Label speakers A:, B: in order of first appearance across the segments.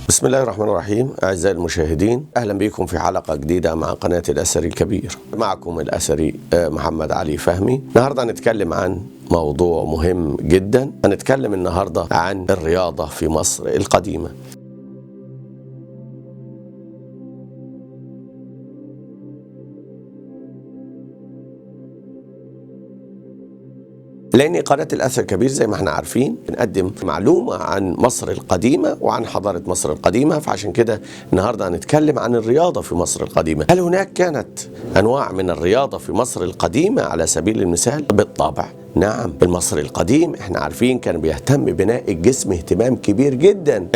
A: بسم الله الرحمن الرحيم. أعزائي المشاهدين، أهلا بكم في حلقة جديدة مع قناة الأثري الكبير. معكم الأثري محمد علي فهمي. النهاردة هنتكلم عن موضوع مهم جدا. هنتكلم النهاردة عن الرياضة في مصر القديمة. لأن قناة الأثر الكبير زي ما احنا عارفين بنقدم معلومة عن مصر القديمة وعن حضارة مصر القديمة، فعشان كده النهاردة هنتكلم عن الرياضة في مصر القديمة. هل هناك كانت أنواع من الرياضة في مصر القديمة على سبيل المثال؟ بالطبع نعم. المصري القديم احنا عارفين كان بيهتم ببناء الجسم اهتمام كبير جدا.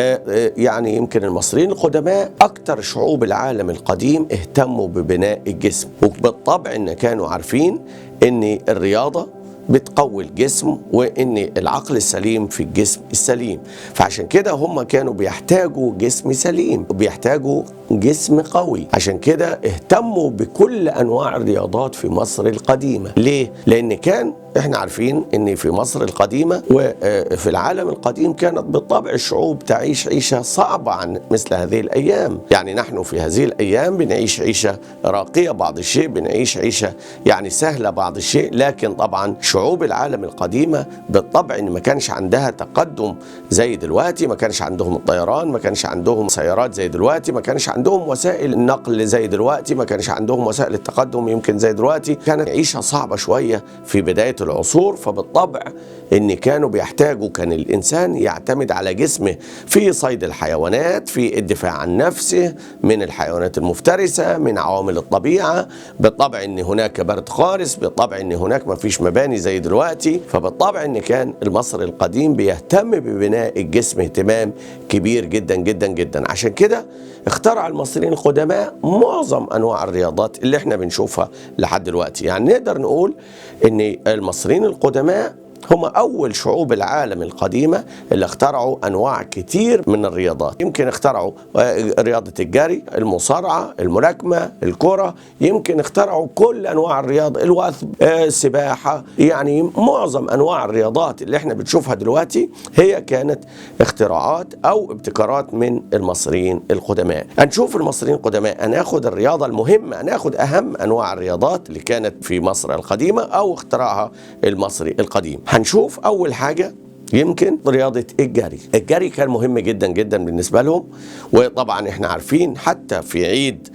A: يعني يمكن المصريين القدماء اكتر شعوب العالم القديم اهتموا ببناء الجسم، وبالطبع ان كانوا عارفين ان الرياضة بتقوي الجسم وان العقل السليم في الجسم السليم، فعشان كده هم كانوا بيحتاجوا جسم سليم وبيحتاجوا جسم قوي. عشان كده اهتموا بكل انواع الرياضات في مصر القديمة. ليه؟ لان كان احنا عارفين ان في مصر القديمة وفي العالم القديم كانت بالطبع الشعوب تعيش عيشة صعبة عن مثل هذه الايام. يعني نحن في هذه الايام بنعيش عيشة راقية بعض الشيء، بنعيش عيشة يعني سهلة بعض الشيء، لكن طبعا شعوب العالم القديمة بالطبع ان ما كانش عندها تقدم زي دلوقتي، ما كانش عندهم الطيران، ما كانش عندهم سيارات زي دلوقتي، ما كانش عندهم وسائل النقل زي دلوقتي، ما كانش عندهم وسائل التقدم يمكن زي دلوقتي. كانت عيشة صعبة شوية في بداية العصور، فبالطبع ان كانوا بيحتاجوا كان الانسان يعتمد على جسمه في صيد الحيوانات، في الدفاع عن نفسه من الحيوانات المفترسة، من عوامل الطبيعة. بالطبع ان هناك برد قارس، بالطبع ان هناك ما فيش مباني زي دلوقتي، فبالطبع ان كان المصري القديم بيهتم ببناء الجسم اهتمام كبير جدا جدا جدا. عشان كده اخترع المصريين القدماء معظم انواع الرياضات اللي احنا بنشوفها لحد دلوقتي. يعني نقدر نقول ان المصريين القدماء هم أول شعوب العالم القديمة اللي اخترعوا أنواع كتير من الرياضات. يمكن اخترعوا رياضة الجري، المصارعة، الملاكمة، الكرة، يمكن اخترعوا كل أنواع الرياضة، الوثب، السباحة. يعني معظم أنواع الرياضات اللي احنا بنشوفها دلوقتي هي كانت اختراعات أو ابتكارات من المصريين القدماء. هنشوف المصريين القدماء، هناخد الرياضة المهمة، هناخد أهم أنواع الرياضات اللي كانت في مصر القديمة أو اخترعها المصري القديم. هنشوف أول حاجة يمكن رياضة الجري. الجري كان مهم جدا جدا بالنسبة لهم، وطبعا احنا عارفين حتى في عيد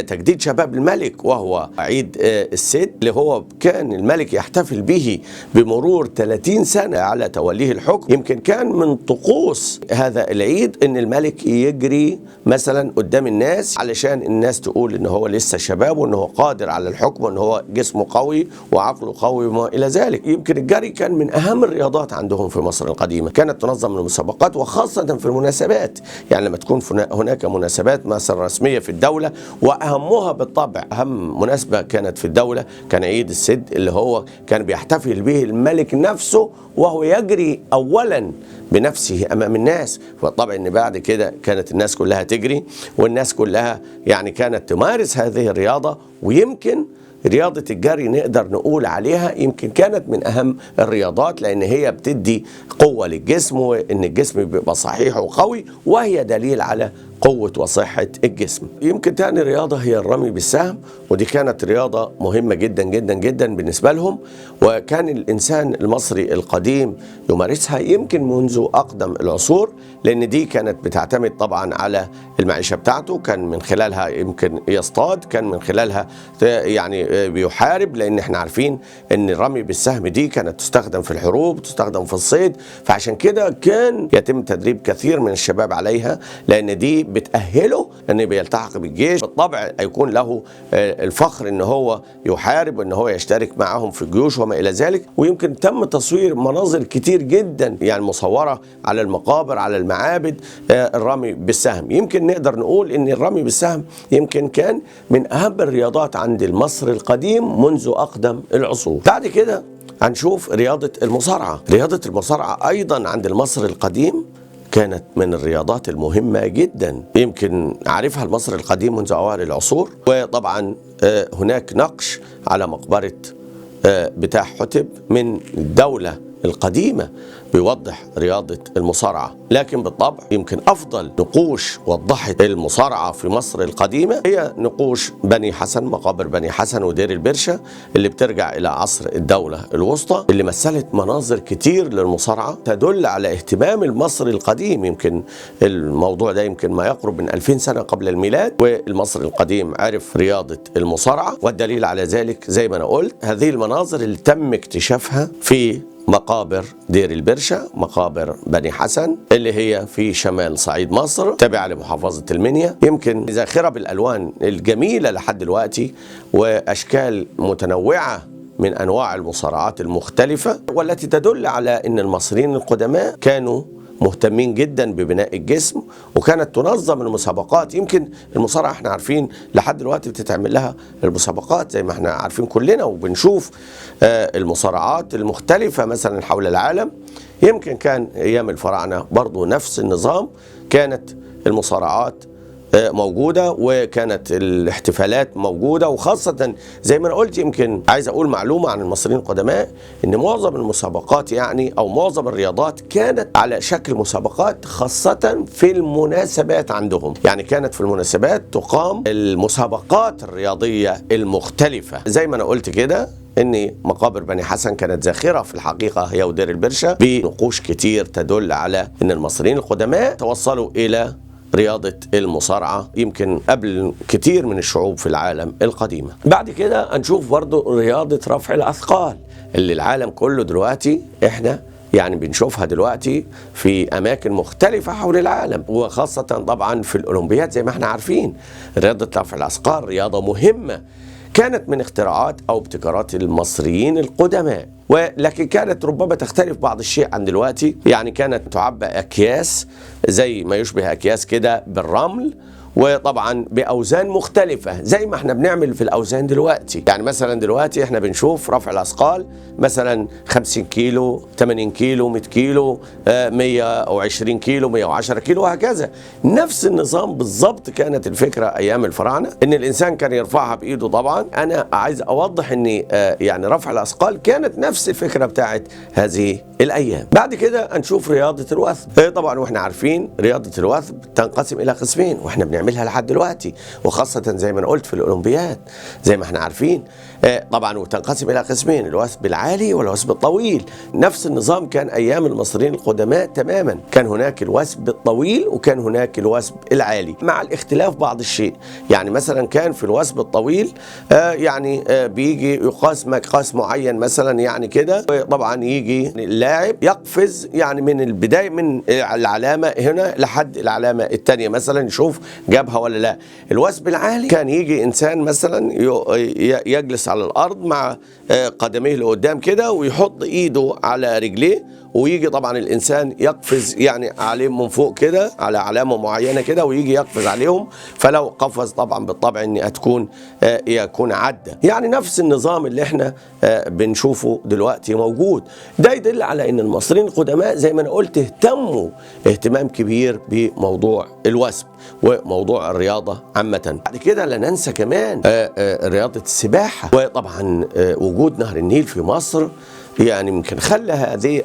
A: تجديد شباب الملك وهو عيد السد اللي هو كان الملك يحتفل به بمرور 30 سنة على توليه الحكم. يمكن كان من طقوس هذا العيد ان الملك يجري مثلا قدام الناس علشان الناس تقول ان هو لسه شباب وان هو قادر على الحكم وان هو جسمه قوي وعقله قوي وما الى ذلك. يمكن الجري كان من اهم الرياضات عندهم في مصر القديمة، كانت تنظم المسابقات وخاصة في المناسبات. يعني لما تكون هناك مناسبات مثلا رسمية في الدولة، وأهمها بالطبع أهم مناسبة كانت في الدولة كان عيد السد اللي هو كان بيحتفل به الملك نفسه وهو يجري أولا بنفسه أمام الناس. فطبعا إن بعد كده كانت الناس كلها تجري والناس كلها يعني كانت تمارس هذه الرياضة. ويمكن رياضة الجري نقدر نقول عليها يمكن كانت من أهم الرياضات، لأن هي بتدي قوة للجسم وإن الجسم بيبقى صحيح وقوي، وهي دليل على قوة وصحة الجسم. يمكن تاني رياضة هي الرمي بالسهم، ودي كانت رياضة مهمة جدا جدا جدا بالنسبة لهم، وكان الإنسان المصري القديم يمارسها يمكن منذ أقدم العصور، لأن دي كانت بتعتمد طبعا على المعيشة بتاعته. كان من خلالها يمكن يصطاد، كان من خلالها يعني بيحارب، لأن احنا عارفين أن الرمي بالسهم دي كانت تستخدم في الحروب، تستخدم في الصيد، فعشان كده كان يتم تدريب كثير من الشباب عليها، لأن دي بتأهله أن بيلتحق بالجيش. بالطبع يكون له الفخر أن هو يحارب وأن هو يشترك معهم في الجيوش وما إلى ذلك. ويمكن تم تصوير مناظر كتير جدا يعني مصورة على المقابر، على المعابد، الرمي بالسهم. يمكن نقدر نقول أن الرمي بالسهم يمكن كان من أهم الرياضات عند المصري القديم منذ أقدم العصور. بعد كده هنشوف رياضة المصارعة. رياضة المصارعة أيضا عند المصري القديم كانت من الرياضات المهمة جدا، يمكن عارفها المصري القديم منذ أوائل العصور. وطبعا هناك نقش على مقبرة بتاع حتب من الدولة القديمة بيوضح رياضة المصارعة. لكن بالطبع يمكن أفضل نقوش وضحت المصارعة في مصر القديمة هي نقوش بني حسن، مقابر بني حسن ودير البرشة، اللي بترجع إلى عصر الدولة الوسطى، اللي مثلت مناظر كتير للمصارعة تدل على اهتمام المصري القديم. يمكن الموضوع ده يمكن ما يقرب من 2000 سنة قبل الميلاد، والمصري القديم عرف رياضة المصارعة. والدليل على ذلك زي ما أنا قلت هذه المناظر اللي تم اكتشافها في مقابر دير البرشة، مقابر بني حسن اللي هي في شمال صعيد مصر تابعة لمحافظة المنيا. يمكن ذاخرة بالألوان الجميلة لحد دلوقتي وأشكال متنوعة من أنواع المصارعات المختلفة، والتي تدل على أن المصريين القدماء كانوا مهتمين جدا ببناء الجسم، وكانت تنظم المسابقات. يمكن المصارعة احنا عارفين لحد دلوقتي بتتعمل لها المسابقات زي ما احنا عارفين كلنا، وبنشوف المصارعات المختلفة مثلا حول العالم. يمكن كان ايام الفراعنة برضو نفس النظام، كانت المصارعات موجودة وكانت الاحتفالات موجودة، وخاصة زي ما أنا قلت يمكن عايز أقول معلومة عن المصريين القدماء إن معظم المسابقات يعني أو معظم الرياضات كانت على شكل مسابقات، خاصة في المناسبات عندهم. يعني كانت في المناسبات تقام المسابقات الرياضية المختلفة. زي ما أنا قلت كده إن مقابر بني حسن كانت زاخرة في الحقيقة هي ودير البرشة بنقوش كتير تدل على إن المصريين القدماء توصلوا إلى رياضة المصارعة يمكن قبل كتير من الشعوب في العالم القديمة. بعد كده هنشوف برضو رياضة رفع الأثقال اللي العالم كله دلوقتي احنا يعني بنشوفها دلوقتي في أماكن مختلفة حول العالم، وخاصة طبعا في الأولمبياد. زي ما احنا عارفين رياضة رفع الأثقال رياضة مهمة، كانت من اختراعات أو ابتكارات المصريين القدماء، ولكن كانت ربما تختلف بعض الشيء عن دلوقتي. يعني كانت تعبأ أكياس زي ما يشبه أكياس كده بالرمل، وطبعا بأوزان مختلفة زي ما احنا بنعمل في الأوزان دلوقتي. يعني مثلا دلوقتي احنا بنشوف رفع الأثقال مثلا 50 كيلو، 80 كيلو، 100 كيلو، 120 كيلو، 110 كيلو، وهكذا. نفس النظام بالظبط كانت الفكرة أيام الفراعنة، إن الإنسان كان يرفعها بإيده. طبعا أنا عايز أوضح إن يعني رفع الأثقال كانت نفس الفكرة بتاعت هذه الأيام. بعد كده هنشوف رياضة الوثب. طبعا وإحنا عارفين رياضة الوثب تنقسم إلى قسمين، وإحنا بنعملها لحد دلوقتي، وخاصة زي ما أنا قلت في الأولمبياد زي ما احنا عارفين. طبعا وتنقسم إلى قسمين، الوثب العالي والوثب الطويل. نفس النظام كان أيام المصريين القدماء تماما، كان هناك الوثب الطويل وكان هناك الوثب العالي، مع الاختلاف بعض الشيء. يعني مثلا كان في الوثب الطويل يعني بيجي يقاس مقاس معين مثلا يعني كده، طبعا يجي اللاعب يقفز يعني من البداية من العلامة هنا لحد العلامة الثانية مثلا، يشوف جابها ولا لا. الوثب العالي كان يجي إنسان مثلا يجلس على الأرض مع قدميه لقدام كده ويحط إيده على رجليه، ويجي طبعا الإنسان يقفز يعني عليهم من فوق كده على علامة معينة كده، ويجي يقفز عليهم. فلو قفز طبعا بالطبع إن يكون عدى. يعني نفس النظام اللي احنا بنشوفه دلوقتي موجود. ده يدل على إن المصريين القدماء زي ما أنا قلت اهتموا اهتمام كبير بموضوع الوثب وموضوع الرياضة عامة. بعد كده لا ننسى كمان رياضة السباحة. وطبعا وجود نهر النيل في مصر يعني يمكن خلى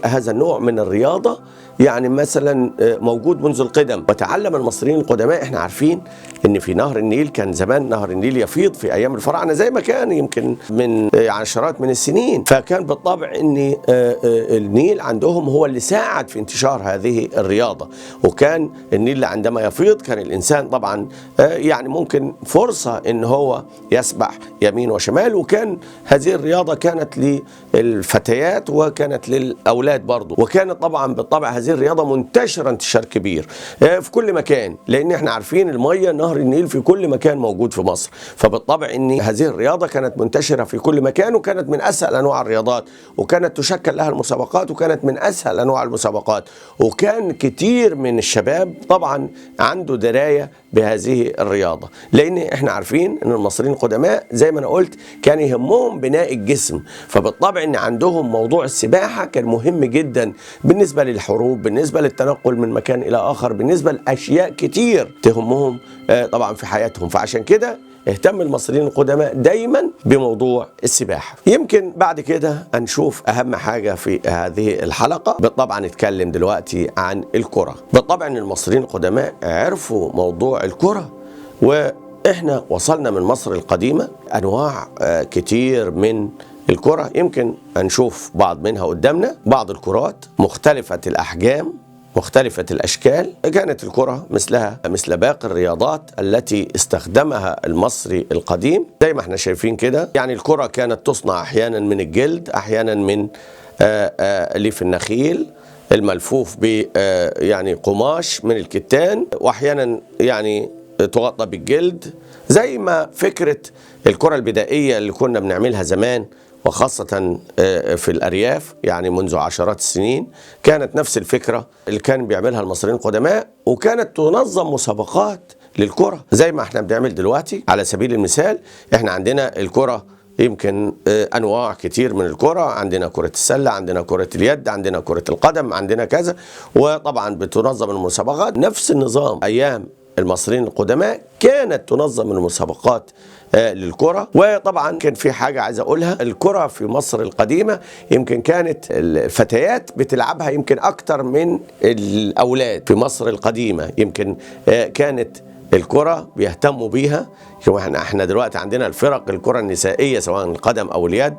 A: هذا النوع من الرياضة يعني مثلا موجود منذ القدم. وتعلم المصريين القدماء، احنا عارفين ان في نهر النيل كان زمان نهر النيل يفيض في ايام الفراعنه زي ما كان يمكن من عشرات من السنين، فكان بالطبع ان النيل عندهم هو اللي ساعد في انتشار هذه الرياضه. وكان النيل عندما يفيض كان الانسان طبعا يعني ممكن فرصه ان هو يسبح يمين وشمال، وكان هذه الرياضه كانت للفتيات وكانت للاولاد برضه، وكانت طبعا بالطبع هذه الرياضه منتشره انتشار كبير في كل مكان، لان احنا عارفين الميه نهر النيل في كل مكان موجود في مصر. فبالطبع ان هذه الرياضه كانت منتشره في كل مكان، وكانت من اسهل انواع الرياضات، وكانت تشكل لها المسابقات، وكانت من اسهل انواع المسابقات. وكان كتير من الشباب طبعا عنده درايه بهذه الرياضة، لأن احنا عارفين أن المصريين القدماء زي ما أنا قلت كان يهمهم بناء الجسم، فبالطبع أن عندهم موضوع السباحة كان مهم جدا بالنسبة للحروب، بالنسبة للتنقل من مكان إلى آخر، بالنسبة لأشياء كتير تهمهم طبعا في حياتهم. فعشان كده اهتم المصريين القدماء دايما بموضوع السباحة. يمكن بعد كده هنشوف أهم حاجة في هذه الحلقة. بالطبع نتكلم دلوقتي عن الكرة. بالطبع أن المصريين القدماء عرفوا موضوع الكرة، وإحنا وصلنا من مصر القديمة أنواع كتير من الكرة. يمكن هنشوف بعض منها قدامنا. بعض الكرات مختلفة الأحجام مختلفة الأشكال، كانت الكرة مثلها مثل باقي الرياضات التي استخدمها المصري القديم زي ما احنا شايفين كده. يعني الكرة كانت تصنع أحيانا من الجلد، أحيانا من ليف النخيل الملفوف ب يعني قماش من الكتان، وأحيانا يعني تغطى بالجلد، زي ما فكرة الكرة البدائية اللي كنا بنعملها زمان وخاصة في الأرياف يعني منذ عشرات السنين. كانت نفس الفكرة اللي كان بيعملها المصريين القدماء، وكانت تنظم مسابقات للكرة زي ما احنا بنعمل دلوقتي. على سبيل المثال احنا عندنا الكرة يمكن أنواع كتير من الكرة، عندنا كرة السلة، عندنا كرة اليد، عندنا كرة القدم، عندنا كذا، وطبعا بتنظم المسابقات نفس النظام. أيام المصريين القدماء كانت تنظم المسابقات للكرة. وطبعا كان في حاجة عايز أقولها، الكرة في مصر القديمة يمكن كانت الفتيات بتلعبها يمكن أكتر من الأولاد في مصر القديمة. يمكن كانت الكرة بيهتموا بيها. احنا دلوقتي عندنا الفرق الكرة النسائية سواء القدم أو اليد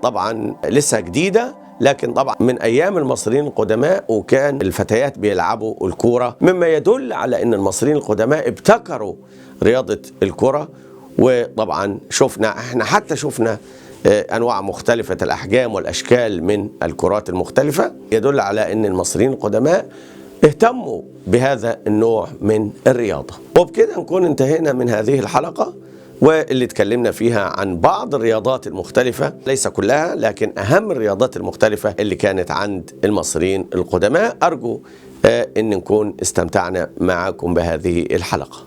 A: طبعا لسه جديدة، لكن طبعا من أيام المصريين القدماء وكان الفتيات بيلعبوا الكرة، مما يدل على أن المصريين القدماء ابتكروا رياضة الكرة. وطبعا احنا حتى شفنا أنواع مختلفة الأحجام والأشكال من الكرات المختلفة، يدل على أن المصريين القدماء اهتموا بهذا النوع من الرياضة. وبكده نكون انتهينا من هذه الحلقة، واللي اتكلمنا فيها عن بعض الرياضات المختلفة، ليس كلها لكن أهم الرياضات المختلفة اللي كانت عند المصريين القدماء. أرجو أن نكون استمتعنا معكم بهذه الحلقة.